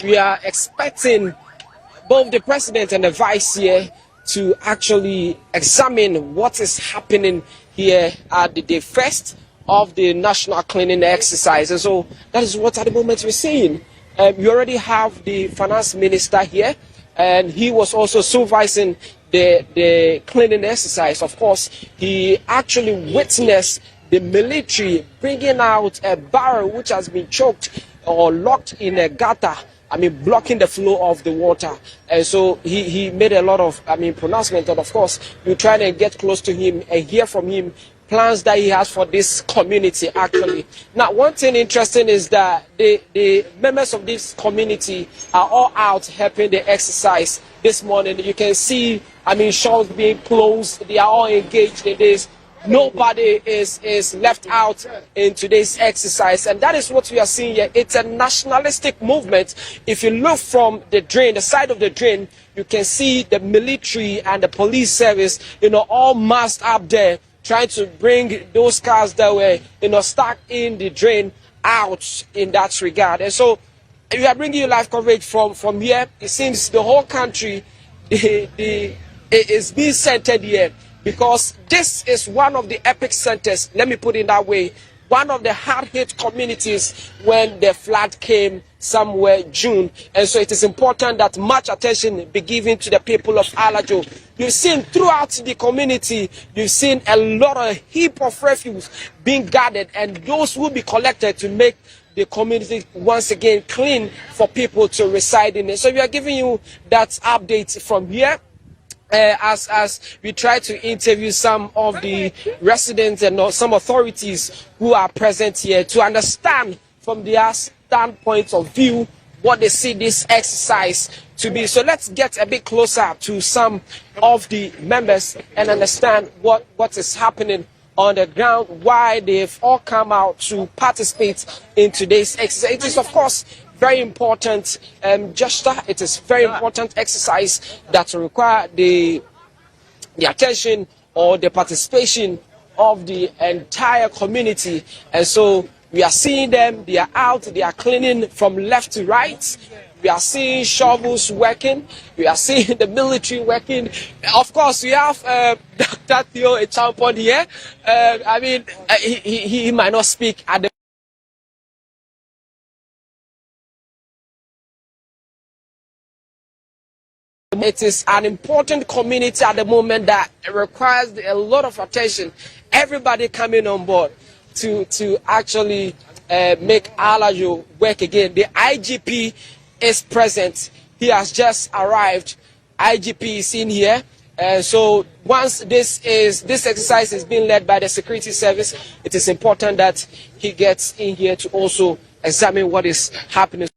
We are expecting both the president and the vice here to actually examine what is happening here at the day first of the national cleaning exercise. And so that is what at the moment we're seeing. We already have the finance minister here, and he was also supervising the cleaning exercise. Of course, he actually witnessed the military bringing out a barrel which has been choked or locked in a gutter, blocking the flow of the water. And so he made a lot of, pronouncement. And of course, we're trying to get close to him and hear from him plans that he has for this community, actually. Now, one thing interesting is that the members of this community are all out helping the exercise this morning. You can see, shops being closed. They are all engaged in this. Nobody is left out in today's exercise, and that is what we are seeing here. It's a nationalistic movement. If you look from the drain, the side of the drain, you can see the military and the police service, all massed up there, trying to bring those cars that were, stuck in the drain out in that regard. And so we are bringing you live coverage from here. It seems the whole country it is being centered here, because this is one of the epic centers, let me put it that way, one of the hard-hit communities when the flood came somewhere June. And so it is important that much attention be given to the people of Alajo. You've seen throughout the community, you've seen a lot of heap of refuse being gathered, and those will be collected to make the community once again clean for people to reside in it. So we are giving you that update from here. As we try to interview some of the residents and some authorities who are present here to understand from their standpoint of view what they see this exercise to be. So let's get a bit closer to some of the members and understand what is happening on the ground, why they've all come out to participate in today's exercise. It is, of course, very important gesture. It is very important exercise that will require the attention or the participation of the entire community. And so we are seeing them, they are out, they are cleaning from left to right. We are seeing shovels working. We are seeing the military working. Of course, we have Dr. Theo Echampon here. He might not speak at the It is an important community at the moment that requires a lot of attention. Everybody coming on board to actually make Alajo work again. The IGP is present. He has just arrived. IGP is in here. So once this exercise is being led by the security service, it is important that he gets in here to also examine what is happening.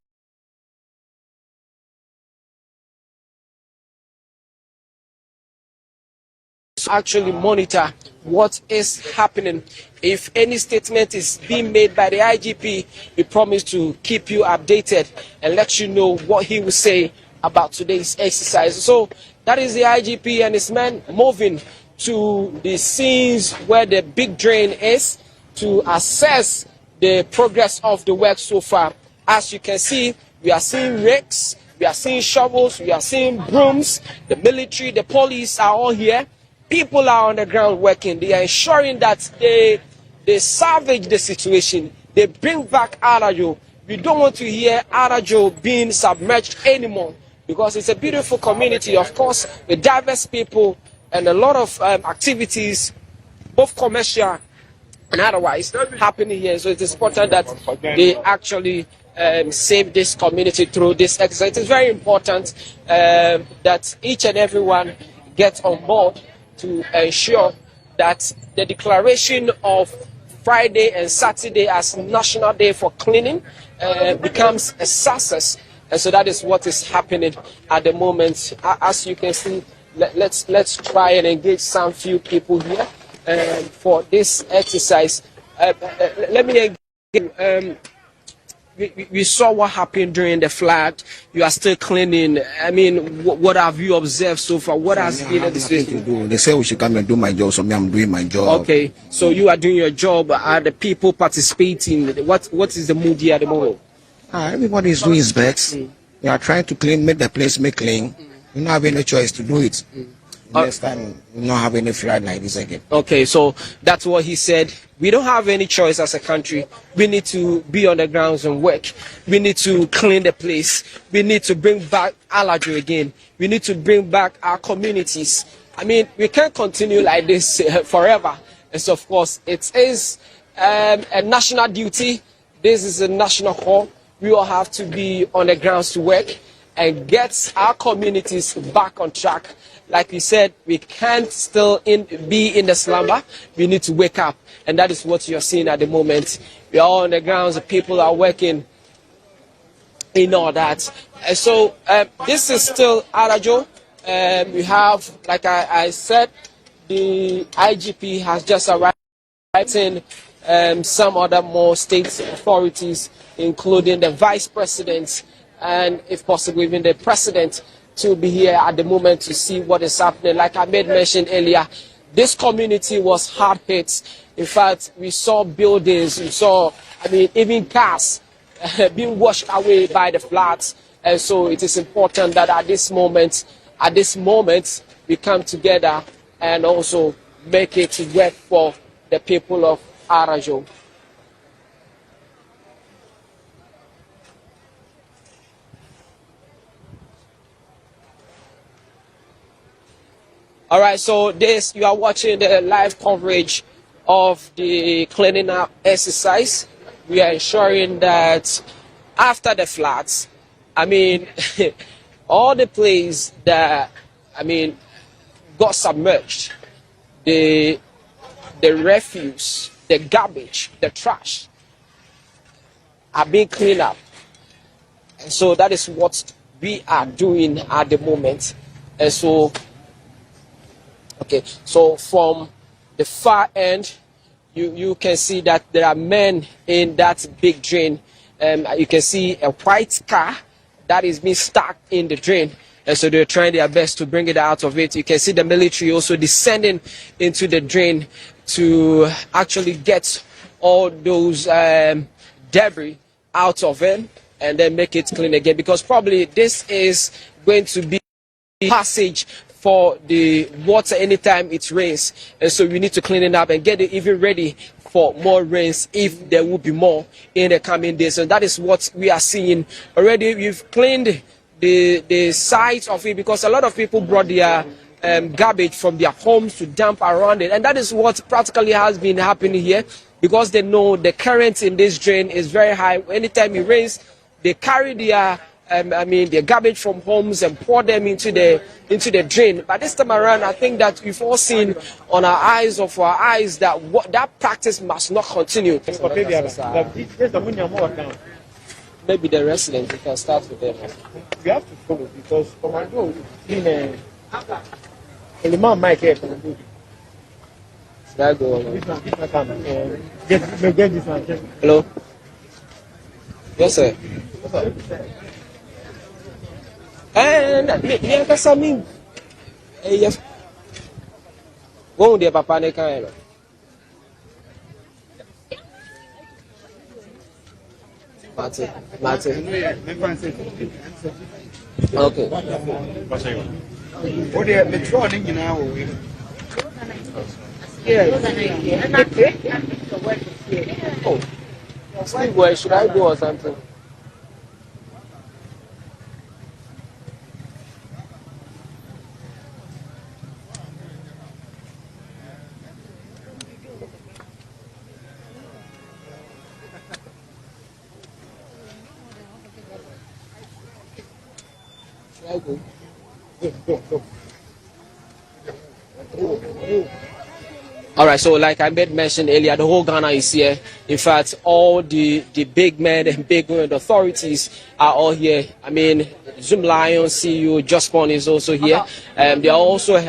Actually monitor what is happening. If any statement is being made by the IGP, we promise to keep you updated and let you know what he will say about today's exercise. So that is the IGP and his men moving to the scenes where the big drain is to assess the progress of the work so far. As you can see, we are seeing rakes, we are seeing shovels, we are seeing brooms. The military, the police are all here. People are on the ground working. They are ensuring that they salvage the situation. They bring back Alajo. We don't want to hear Alajo being submerged anymore, because it's a beautiful community, of course, with diverse people and a lot of activities, both commercial and otherwise, happening here. So it is important that they actually save this community through this exercise. It is very important that each and everyone gets on board to ensure that the declaration of Friday and Saturday as National Day for Cleaning becomes a success. And so that is what is happening at the moment. As you can see, let's try and engage some few people here for this exercise. Let me engage. We saw what happened during the flood. You are still cleaning. What have you observed so far? What has been the situation? They say we should come and do my job, so I'm doing my job. Okay, so you are doing your job. Are the people participating? What is the mood here at the moment? Everybody is doing his best. We are trying to make the place clean. We don't have any choice to do it. Next time, we don't have any flood like this again. Okay, so that's what he said. We don't have any choice as a country. We need to be on the grounds and work. We need to clean the place. We need to bring back Alajo again. We need to bring back our communities. I mean, we can't continue like this forever. And so, of course, it is a national duty. This is a national call. We all have to be on the grounds to work and get our communities back on track. Like we said, we can't still be in the slumber. We need to wake up. And that is what you're seeing at the moment. We are all on the grounds. The people are working in all that. And so this is still Alajo. We have, like I said, the IGP has just arrived in some other more state authorities, including the vice president and, if possible, even the president, to be here at the moment to see what is happening. Like I made mention earlier, this community was hard hit. In fact, we saw buildings, we saw, even cars being washed away by the floods. And so it is important that at this moment, we come together and also make it work for the people of Alajo. All right, so you are watching the live coverage of the cleaning up exercise. We are ensuring that after the floods, all the places that, got submerged, the refuse, the garbage, the trash are being cleaned up. And so that is what we are doing at the moment. And so, okay, so from the far end, you can see that there are men in that big drain. You can see a white car that is being stuck in the drain. And so they're trying their best to bring it out of it. You can see the military also descending into the drain to actually get all those debris out of it and then make it clean again. Because probably this is going to be passage for the water anytime it rains, and so we need to clean it up and get it even ready for more rains if there will be more in the coming days. And that is what we are seeing already. We've cleaned the sides of it because a lot of people brought their garbage from their homes to dump around it, and that is what practically has been happening here, because they know the current in this drain is very high. Anytime it rains, they carry their their garbage from homes and pour them into the drain. But this time around, I think that we've all seen on our eyes that that practice must not continue. Maybe the residents, we can start with them. We have to follow because Commando in the man Mike here. Should I go on? Get this one. Hello. Yes, sir. And me aka sami yes. Wo de papa ne kan lo. Mate. Okay. What the throwing in now? Oh. Where should I go or something? All right, so like I made mention earlier, the whole Ghana is here. In fact, all the big men and big women authorities are all here. Zoomlion CEO Jospon is also here. They are also,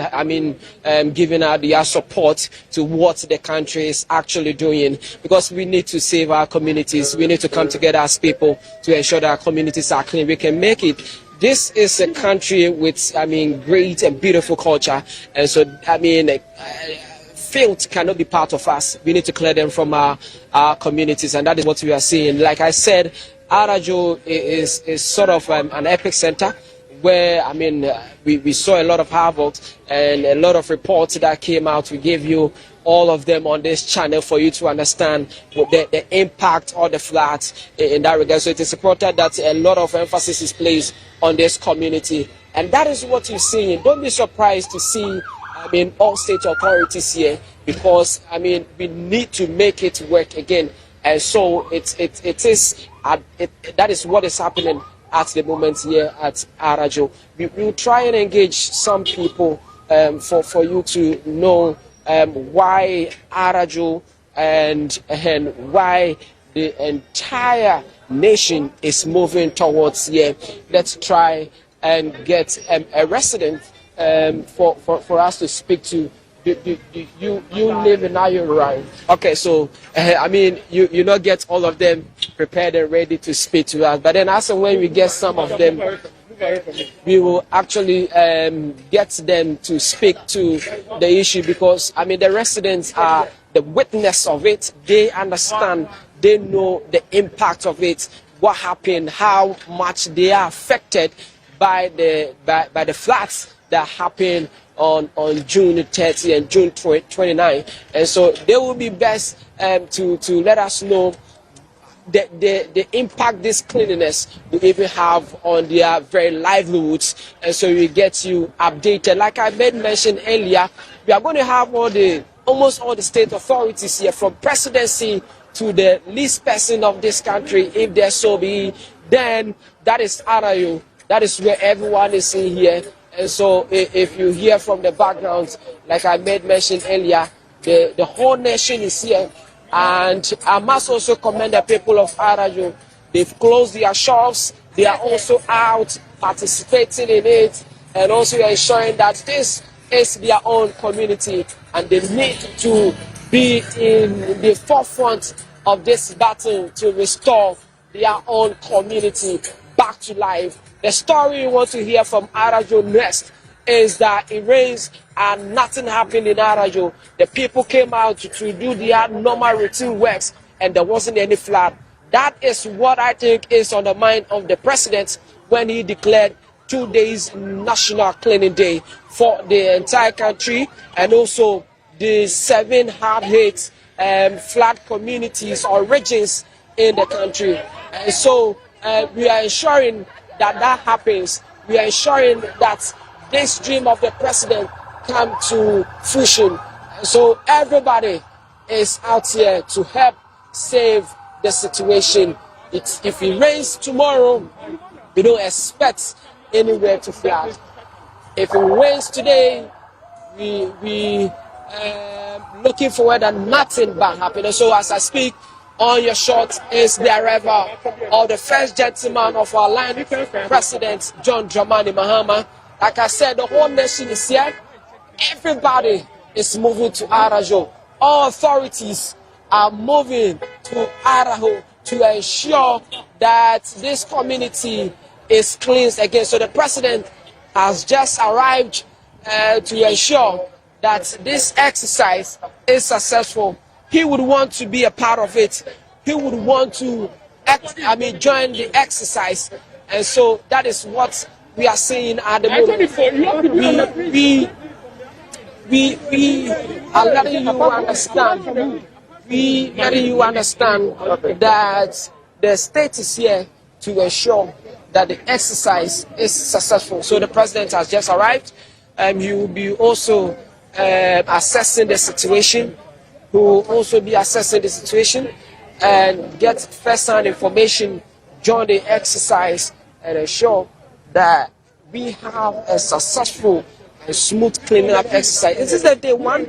giving out their support to what the country is actually doing, because we need to save our communities. We need to come together as people to ensure that our communities are clean. We can make it. This is a country with, great and beautiful culture. And so, filth cannot be part of us. We need to clear them from our communities. And that is what we are seeing. Like I said, Arajo is sort of an epicenter where, I mean, we saw a lot of havoc and a lot of reports that came out. We gave you all of them on this channel for you to understand the impact of the floods in that regard. So it is important that a lot of emphasis is placed on this community. And that is what you're seeing. Don't be surprised to see, I mean, all state authorities here, because, I mean, we need to make it work again. And so that is what is happening at the moment here at Arajo. We will try and engage some people for you to know why Arajo and why the entire nation is moving towards here. Let's try and get a resident for us to speak to. You live in Ayo, right? Okay, so I mean, you not get all of them prepared and ready to speak to us, but then as and when we get some of them, we will actually get them to speak to the issue, because I mean the residents are the witness of it. They understand, they know the impact of it, what happened, how much they are affected by the floods that happened on June 30 and June 29, and so they will be best to let us know the impact this cleanliness will even have on their very livelihoods, and so we get you updated. Like I made mention earlier, we are going to have almost all the state authorities here, from presidency to the least person of this country, if there so be. Then that is Arayo. That is where everyone is in here. And so if you hear from the background, like I made mention earlier, the whole nation is here. And I must also commend the people of Arajo. They've closed their shops. They are also out participating in it, and also ensuring that this is their own community, and they need to be in the forefront of this battle to restore their own community back to life. The story you want to hear from Arajo next is that it rains and nothing happened in Arajo. The people came out to do their normal routine works, and there wasn't any flood. That is what I think is on the mind of the president when he declared 2 days National Cleaning Day for the entire country, and also the 7 hard-hit flood communities or regions in the country. And so we are ensuring that happens. We are ensuring that this dream of the president come to fruition. And so everybody is out here to help save the situation. If it rains tomorrow, we don't expect anywhere to flood. If it rains today, we looking forward that nothing bad happen. And so as I speak, on your shot is the arrival of the first gentleman of our land, President John Dramani Mahama. Like I said, the whole nation is here. Everybody is moving to Arajo. All authorities are moving to Arajo to ensure that this community is cleansed again. So the president has just arrived to ensure that this exercise is successful. He would want to be a part of it. He would want to join the exercise. And so that is what we are seeing at the moment. We are letting you understand. We letting you understand that the state is here to ensure that the exercise is successful. So the president has just arrived. He will be also assessing the situation. Who will also be assessing the situation and get first-hand information during the exercise and ensure that we have a successful and smooth cleaning up exercise. This is the day one,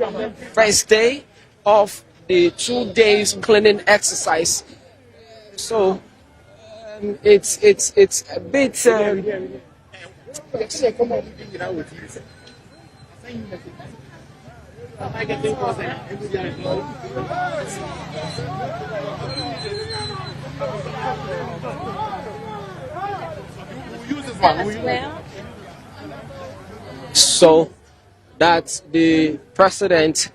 first day of the 2 days cleaning exercise. So it's a bit. So that the president,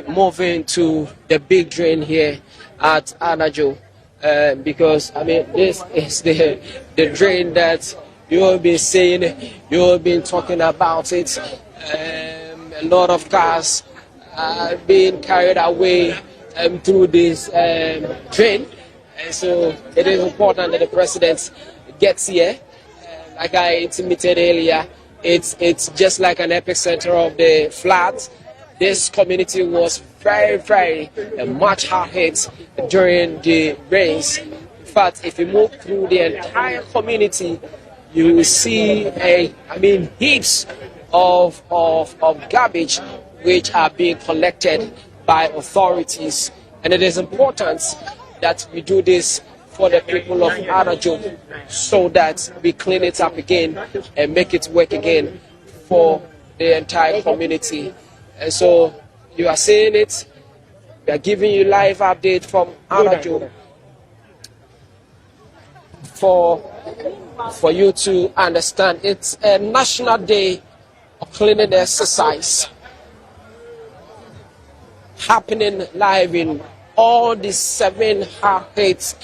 moving to the big drain here at Arajo. because I mean this is the drain that you have been saying, you have been talking about it. A lot of cars are being carried away through this drain, and so it is important that the president gets here. Like I intimated earlier, it's just like an epicenter of the floods. This community was very much hard hit during the rains. In fact, if you move through the entire community, you will see heaps of garbage which are being collected by authorities. And it is important that we do this for the people of Arajo so that we clean it up again and make it work again for the entire community. And so you are seeing it. We are giving you live update from Arajo for you to understand. It's a national day of cleaning exercise happening live in all the 7 hard-hit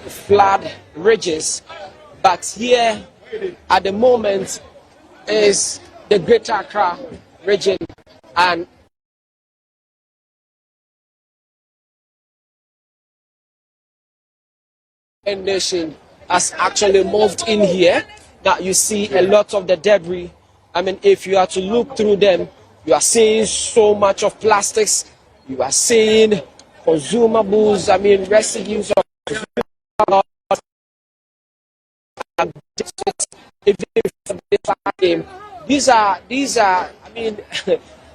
flood regions. But here at the moment is the Greater Accra region, and nation has actually moved in here. Now you see a lot of the debris. I mean, if you are to look through them, you are seeing so much of plastics. You are seeing consumables. I mean, residues of these are I mean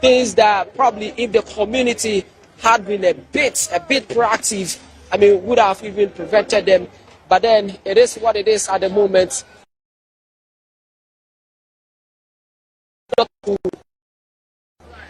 things that probably if the community had been a bit proactive, I mean, would have even prevented them. But then it is what it is at the moment.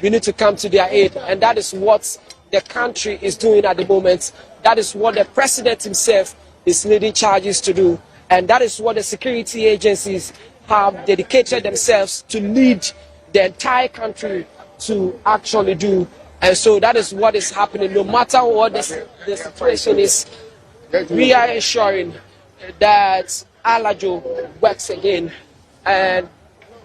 We need to come to their aid, and that is what the country is doing at the moment. That is what the president himself is leading charges to do, and that is what the security agencies have dedicated themselves to lead the entire country to actually do. And so that is what is happening. No matter what the situation is, we are ensuring that Alajo works again and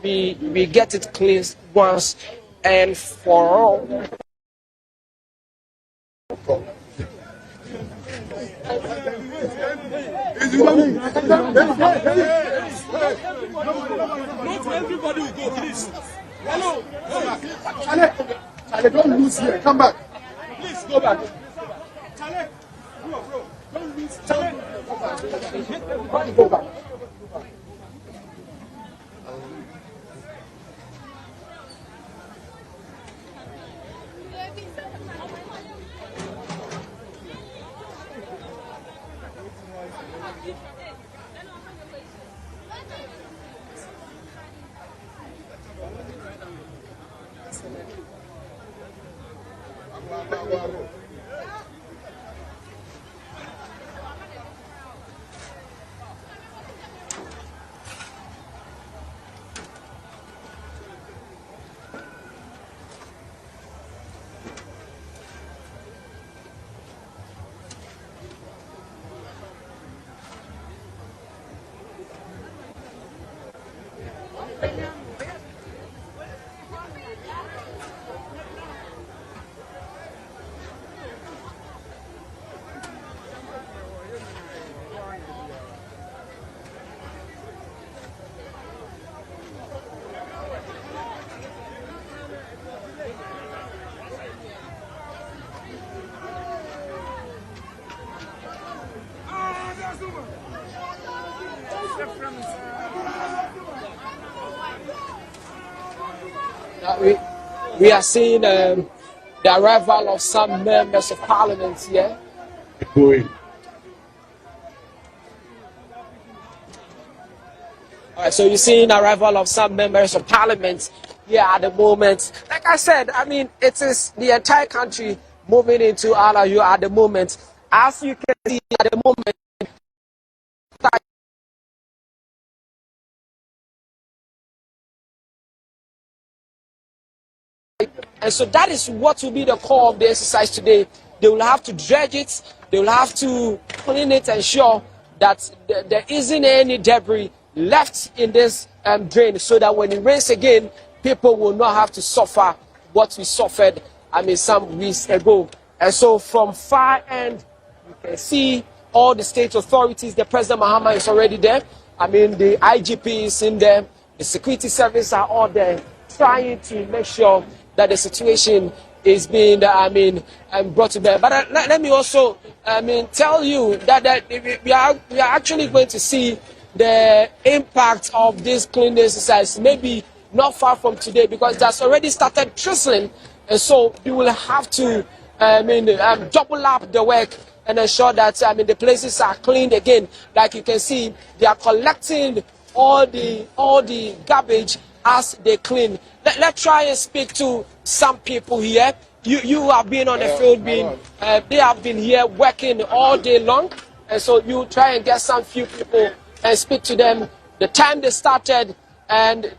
we get it clean once and for all. Not everybody will go, please. Hello. Charlie, don't lose here. Come back. Please go back. Charlie, bro. Don't lose. Charlie, everybody go back. We are seeing the arrival of some members of parliament here. Going. All right, so you're seeing the arrival of some members of parliament here at the moment. Like I said, I mean, it is the entire country moving into Alayu at the moment. As you can see at the moment, and so that is what will be the core of the exercise today. they will have to dredge it, they will have to clean it, ensure that there isn't any debris left in this drain, so that when it rains again, people will not have to suffer what we suffered, some weeks ago. And so from far end, you can see all the state authorities. The President Mahama is already there. The IGP is in there. The security service are all there, trying to make sure that the situation is being, brought to bear. But let me also, tell you that we are actually going to see the impact of this cleaning exercise maybe not far from today, because it has already started drizzling, and so we will have to double up the work and ensure that the places are cleaned again. Like you can see, they are collecting all the garbage as they clean. Let's try and speak to some people here. You have been on the field, they have been here working all day long, and so you try and get some few people and speak to them, the time they started and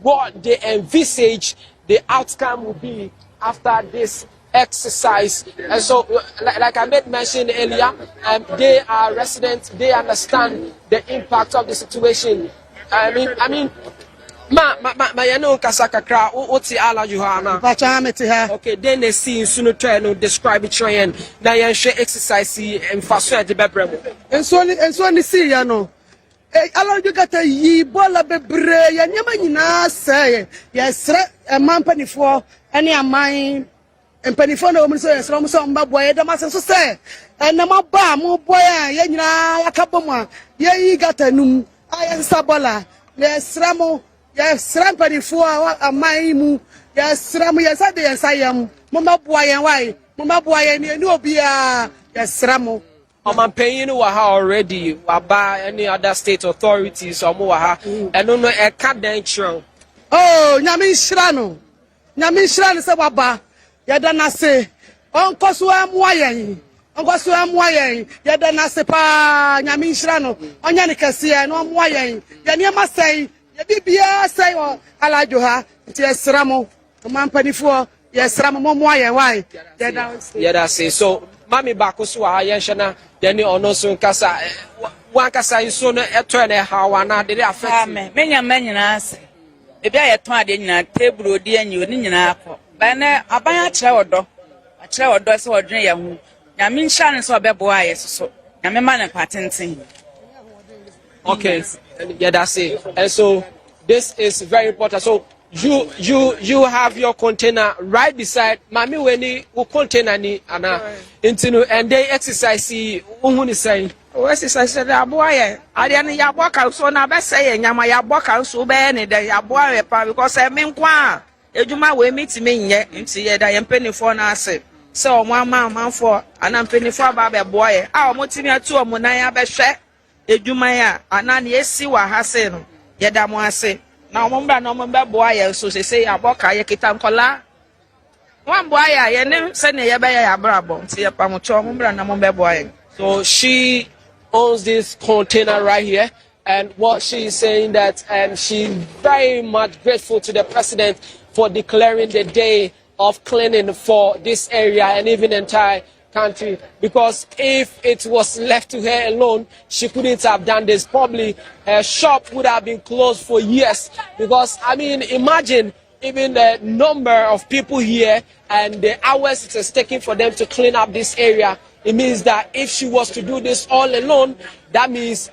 what they envisage the outcome will be after this exercise. And so, like I made mention earlier, they are residents, they understand the impact of the situation. Okay, then they see soon try to describe it train. Now you exercise and fast the bebremo. And so see ya no. Allow you got a ye bola bebre ya nyama nyina say yes a man penny for any a mine and penny for no so yes rom so mbaboy da masen so say and na maba mo boy ya nyina yakaboma ye got a num ayen sabola yes ramo yes ram penny for a mine mu yes ram yes ade yes ayam mo mbaboy yan why mo mbaboy ni obia yes ramo. I'm paying already. About any other state authorities or more. I don't know a cadential. Oh, Yamin Shrano, say Waba. Yadana say, Uncle Swam Wayan, Uncle Swam Wayan, Yadana say, Pa, Yamin Shrano, Onyanika, no Wayan, Yanyama say, Yabibia say, or Alajoha, yes, Ramo, a man penny for, yes, Ramo Wayan, why? Yada say so. Mami bakuswa yenshana deni onoso nkasa wankasa iso no etone hawa na de affect amen menya manyina ase ebi ayeton ade nyina table odi anyi oni nyina akọ ba na aban a kire odo se odwene ye hu nyame nhya ne so obebo aye so nyame ma ne patenten. Okay, yeah, that's it. And so this is very important. So you have your container right beside mami weni u container ni ana intinu and they exercise uhuni say exercise the aboye ade ne ya boka so na be say nyama ya boka so be ne de ya boye pa because me nkwa ejuma we meet me nye nti ye da ye mpenifo na ase se omo amanfo ana mpenifo ba be boye a omo timi atu omo nan ya be hwe ejuma ya ana ne esi wa ha se no ye da mo ase na omombra na omombe boya so say aboka ye kita nkola wan boya ye ne se ne ye be ya brabo nti ye pa mo cho omombra na omombe boya. So she owns this container right here, and what she is saying that she's very much grateful to the president for declaring the day of cleaning for this area and even the entire country, because if it was left to her alone, she couldn't have done this. Probably her shop would have been closed for years, because imagine even the number of people here and the hours it is taking for them to clean up this area. It means that if she was to do this all alone, that means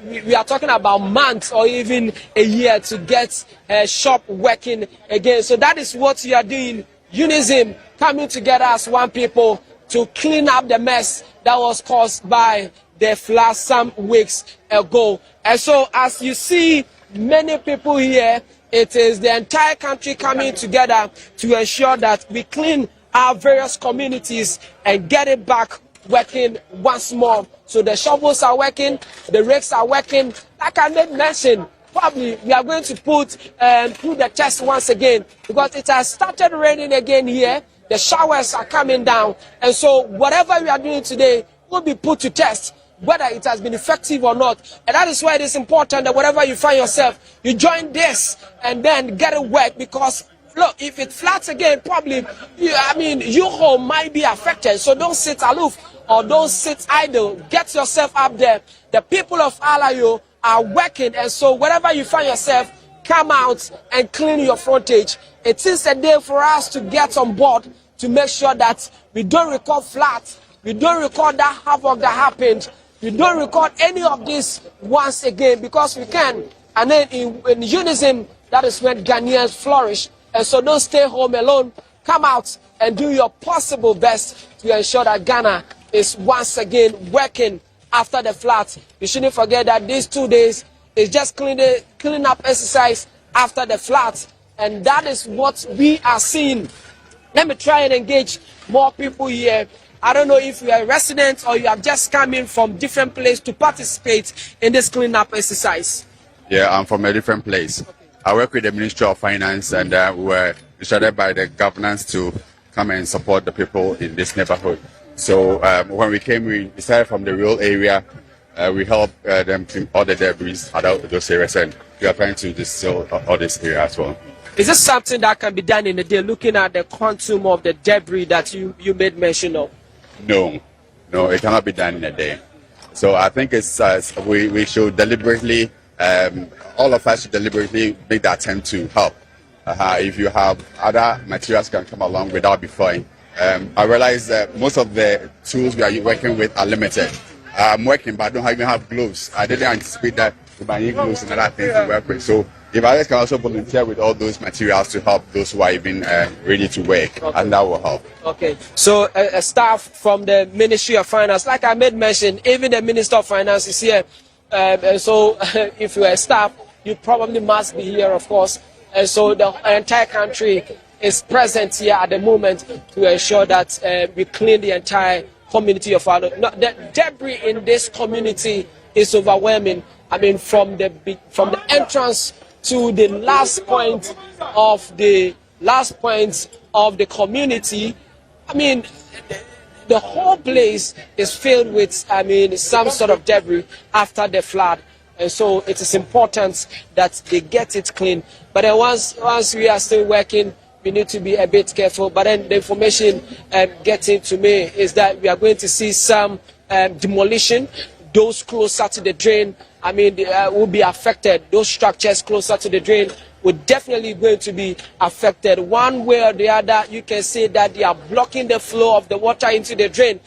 we are talking about months or even a year to get her shop working again. So that is what we are doing. Unison coming together as one people to clean up the mess that was caused by the flood some weeks ago. And so as you see many people here, it is the entire country coming together to ensure that we clean our various communities and get it back working once more. So the shovels are working, the rakes are working. Like I made mention, probably we are going to put through the test once again, because it has started raining again here. The showers are coming down, and so whatever we are doing today will be put to test, whether it has been effective or not. And that is why it is important that wherever you find yourself, you join this and then get it work, because look, if it floods again, probably, your home might be affected. So don't sit aloof or don't sit idle. Get yourself up there. The people of Alayo are working, and so wherever you find yourself, come out and clean your frontage. It is a day for us to get on board to make sure that we don't record floods, we don't record that havoc that happened, we don't record any of this once again, because we can. And then in unison, that is when Ghanaians flourish. And so don't stay home alone. Come out and do your possible best to ensure that Ghana is once again working after the floods. You shouldn't forget that these 2 days is just cleaning up exercise after the floods. And that is what we are seeing. Let me try and engage more people here. I don't know if you are a resident or you have just come in from different place to participate in this cleanup exercise. Yeah, I'm from a different place. I work with the Ministry of Finance, and we were instructed by the governance to come and support the people in this neighborhood. So when we came, we started from the rural area. We helped them clean all the debris out of those areas, and we are trying to distill all this area as well. Is this something that can be done in a day, looking at the quantum of the debris that you made mention of? No, it cannot be done in a day. So I think it's we should deliberately, all of us should deliberately make the attempt to help. If you have other materials can come along without be fine. I realize that most of the tools we are working with are limited. I'm working, but I don't even have gloves. I didn't anticipate that we might need gloves and other things to work with. So if others can also volunteer with all those materials to help those who are even ready to work, and that will help. Okay, so a staff from the Ministry of Finance, like I made mention, even the Minister of Finance is here. And so if you are a staff, you probably must be here, of course. And so the entire country is present here at the moment to ensure that we clean the entire community of our. The debris in this community is overwhelming. I mean, from the entrance to the last point of the community. I mean, the whole place is filled with, some sort of debris after the flood. And so it is important that they get it clean. But then once we are still working, we need to be a bit careful. But then the information getting to me is that we are going to see some demolition. Those closer to the drain, will be affected. Those structures closer to the drain will definitely going to be affected. One way or the other, you can see that they are blocking the flow of the water into the drain.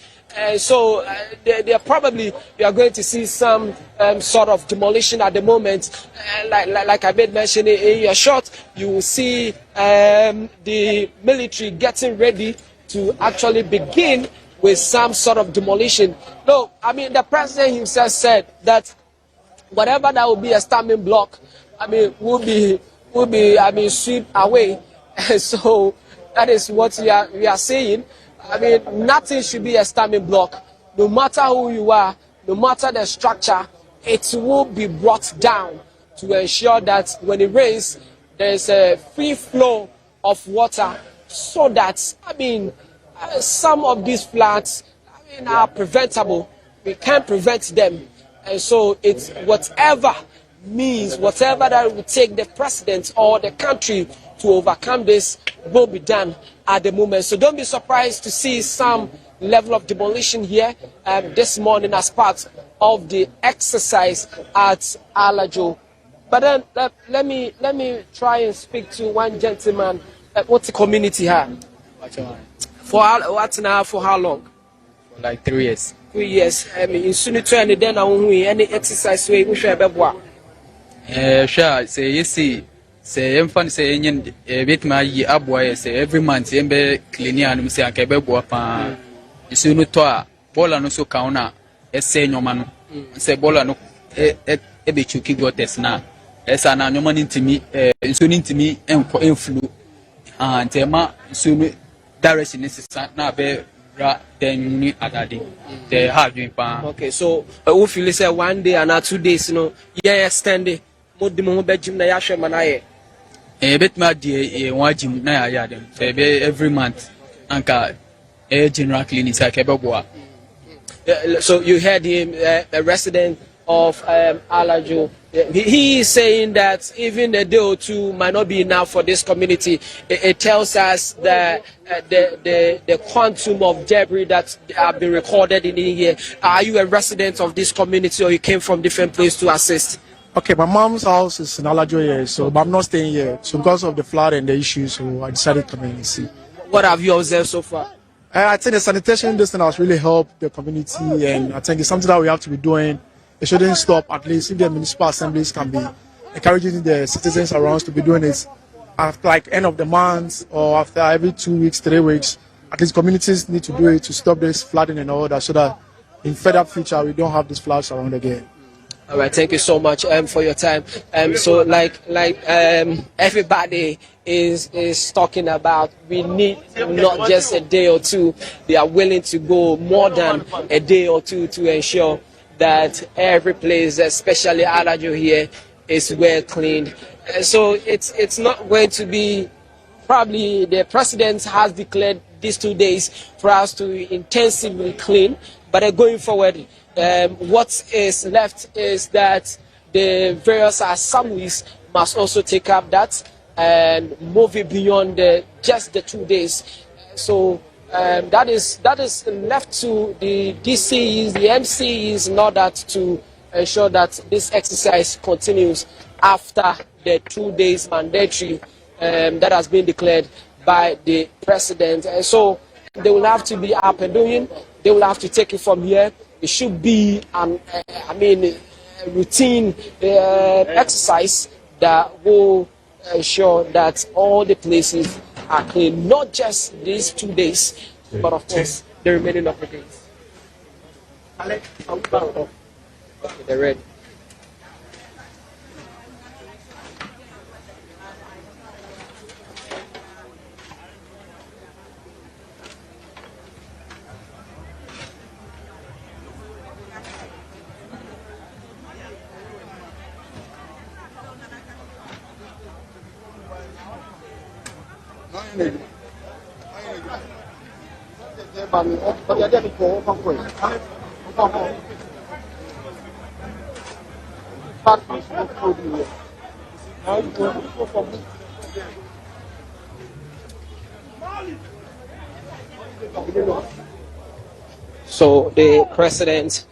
So they are probably, you are going to see some sort of demolition at the moment. Like I made mention in your shot, you will see the military getting ready to actually begin with some sort of demolition. No, the president himself said that whatever that will be a stumbling block, will be swept away. So that is what we are saying. Nothing should be a stumbling block. No matter who you are, no matter the structure, it will be brought down to ensure that when it rains, there is a free flow of water, so that some of these floods are preventable. We can prevent them. And so it's whatever that will take the president or the country to overcome this will be done at the moment. So don't be surprised to see some level of demolition here this morning as part of the exercise at Alajo. But then let me try and speak to one gentleman. What's the community here? For how long? For like 3 years. 3 years. In Sunito and then any exercise way we share bebwa. Sure. Say you see. Say infant say yen bit my abwa say every month yembe cleaning and say akebe pa. Sunito bola no so kauna ese nyoma no. Say bola no be chuki gotes na. Esa na nyoma ntimi nso ntimi enko enflu. Ntema sunu direction is na be ra then ni adade the hard doing pa. Okay, so we feel say 1 day and 2 days extend it mo be gym na ya hwe manaye bit ma die one gym na ya dem every month anka general clinic akebe boa. So you heard him, a resident of Alajo. He is saying that even a day or two might not be enough for this community. It tells us that the quantum of debris that have been recorded in here. Are you a resident of this community, or you came from different places to assist? Okay, my mom's house is in Alajo here, so but I'm not staying here. So because of the flood and the issues, so I decided to come and see. What have you observed so far? I think the sanitation this thing has really helped the community, and I think it's something that we have to be doing. It shouldn't stop. At least if the municipal assemblies can be encouraging the citizens around to be doing it after like end of the month or after every 2 weeks, 3 weeks. At least communities need to do it to stop this flooding and all that, so that in further future we don't have these floods around again. All right, thank you so much for your time. So everybody is talking about, we need not just a day or two. They are willing to go more than a day or two to ensure that every place, especially Alajo here, is well cleaned. So it's not going to be, probably the president has declared these 2 days for us to intensively clean, but going forward, what is left is that the various assemblies must also take up that and move it beyond just the 2 days. So that is left to the DCs, the MCs, in order to ensure that this exercise continues after the 2 days mandatory that has been declared by the president. And so they will have to be up and doing. They will have to take it from here. It should be routine exercise that will ensure that all the places are clean, not just these 2 days, but of course the remaining of the days. Alex, okay, they're ready. So the president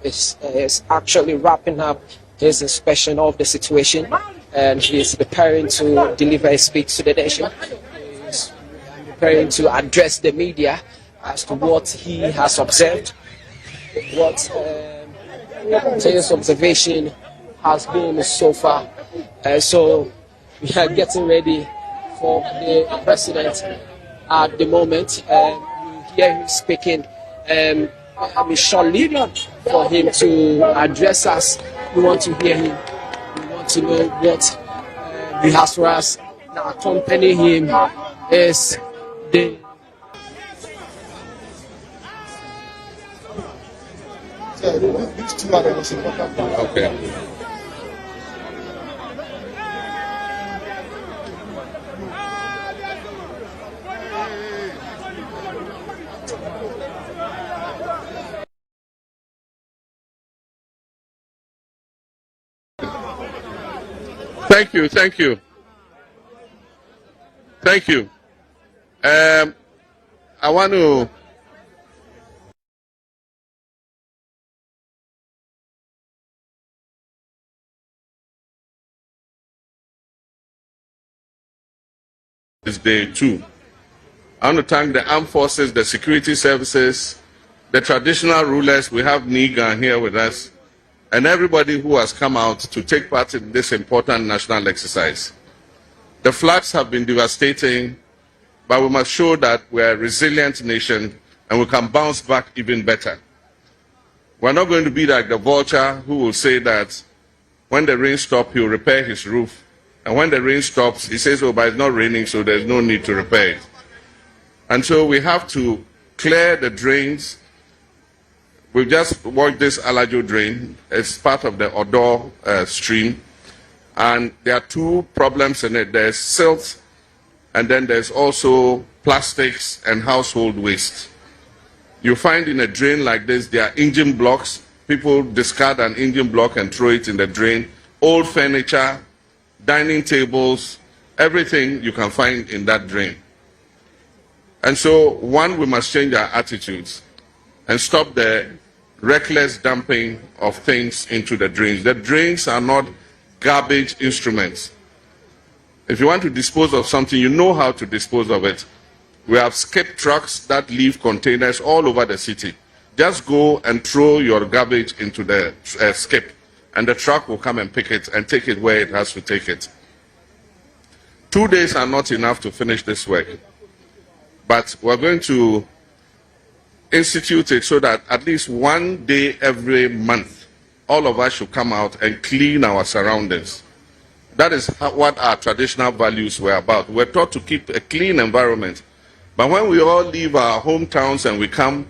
is actually wrapping up his inspection of the situation, and he is preparing to deliver a speech to the nation. He's preparing to address the media as to what he has observed, what his observation has been so far. So we are getting ready for the president at the moment. You hear him speaking shortly for him to address us. We want to hear him. We want to know what he has for us. Now accompanying him is the Okay. Thank you, thank you. Thank you. I want to this day too. I want to thank the armed forces, the security services, the traditional rulers. We have Nigan here with us, and everybody who has come out to take part in this important national exercise. The floods have been devastating, but we must show that we are a resilient nation and we can bounce back even better. We're not going to be like the vulture who will say that when the rain stops, he'll repair his roof. And when the rain stops, he says, oh, but it's not raining, so there's no need to repair it. And so we have to clear the drains. We've just worked this Alajo drain. It's part of the Odo stream. And there are two problems in it. There's silt, and then there's also plastics and household waste. You find in a drain like this, there are engine blocks, people discard an engine block and throw it in the drain. Old furniture, dining tables, everything you can find in that drain. And so, one, we must change our attitudes and stop the reckless dumping of things into the drains. The drains are not garbage instruments. If you want to dispose of something, you know how to dispose of it. We have skip trucks that leave containers all over the city. Just go and throw your garbage into the skip, and the truck will come and pick it and take it where it has to take it. 2 days are not enough to finish this work, but we're going to institute it so that at least 1 day every month, all of us should come out and clean our surroundings. That is what our traditional values were about. We're taught to keep a clean environment. But when we all leave our hometowns and we come,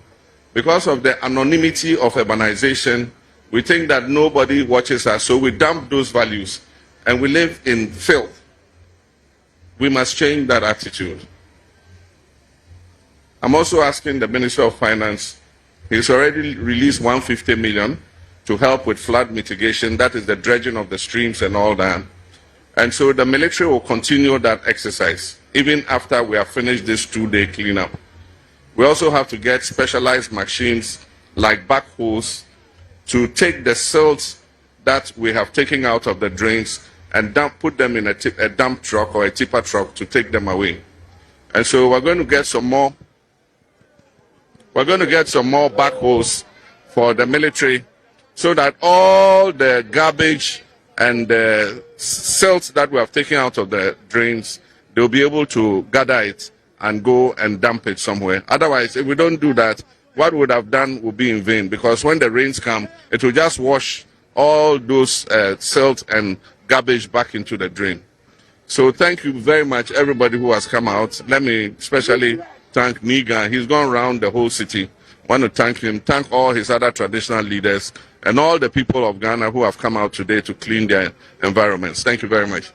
because of the anonymity of urbanization, we think that nobody watches us, so we dump those values and we live in filth. We must change that attitude. I'm also asking the Minister of Finance, he's already released 150 million to help with flood mitigation. That is the dredging of the streams and all that. And so the military will continue that exercise, even after we have finished this 2-day cleanup. We also have to get specialized machines like backhoes to take the silt that we have taken out of the drains and put them in a dump truck or a tipper truck to take them away. And so we're going to get some more. We're going to get some more backhoes for the military so that all the garbage and the silt that we have taken out of the drains, they'll be able to gather it and go and dump it somewhere. Otherwise, if we don't do that, what we would have done will be in vain, because when the rains come, it will just wash all those silt and garbage back into the drain. So thank you very much, everybody who has come out. Let me especially thank Niga. He's gone around the whole city. I want to thank him, thank all his other traditional leaders, and all the people of Ghana who have come out today to clean their environments. Thank you very much.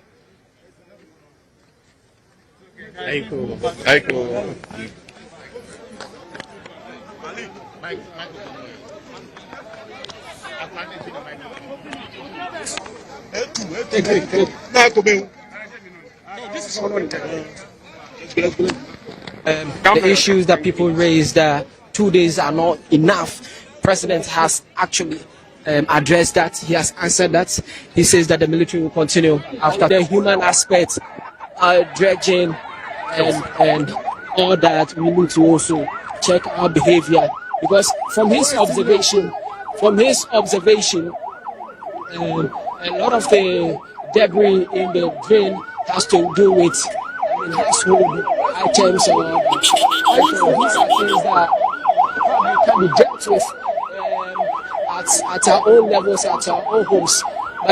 The issues that people raised, 2 days are not enough. President has actually addressed that. He has answered that. He says that the military will continue after the human aspect, dredging, and all that. We need to also check our behavior, because from his observation, a lot of the debris in the drain has to do with household items or these are things that probably can be dealt with at our own levels, at our own homes.